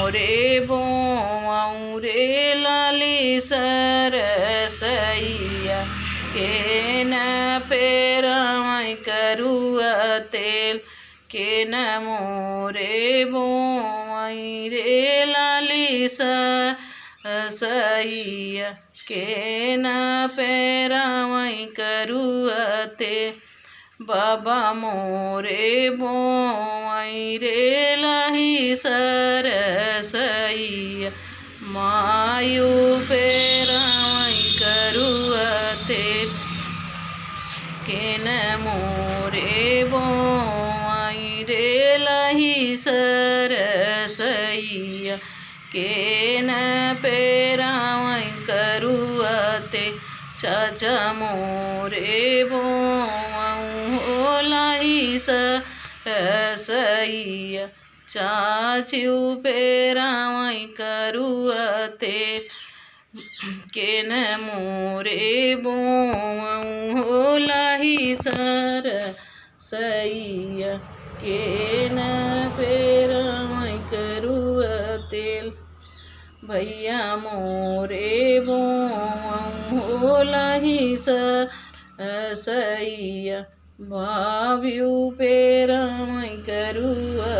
मोरे बोआऊँ रे लाली सरसैया के न पेरावै करुआ तेल के न मोरे बोआई रे लाली सरसैया के न पेरावै करुआ तेल बाबा मोरे बोआई रे लाही सरसैया मायू पेरावै करुआ तेल के न मोरे बोआई रे लाही सरसैया के न पेरावै करुआ तेल चाचा मोरे बोआऊँ लाही सरसैया चाचू पेरावै करुआ तेल के न मोरे बोआऊँ लाही सरसैया के न पेरावै करुआ तेल भैया मोरे बोआऊँ लाही सरसैया भाभीऊ पेरावै करुआ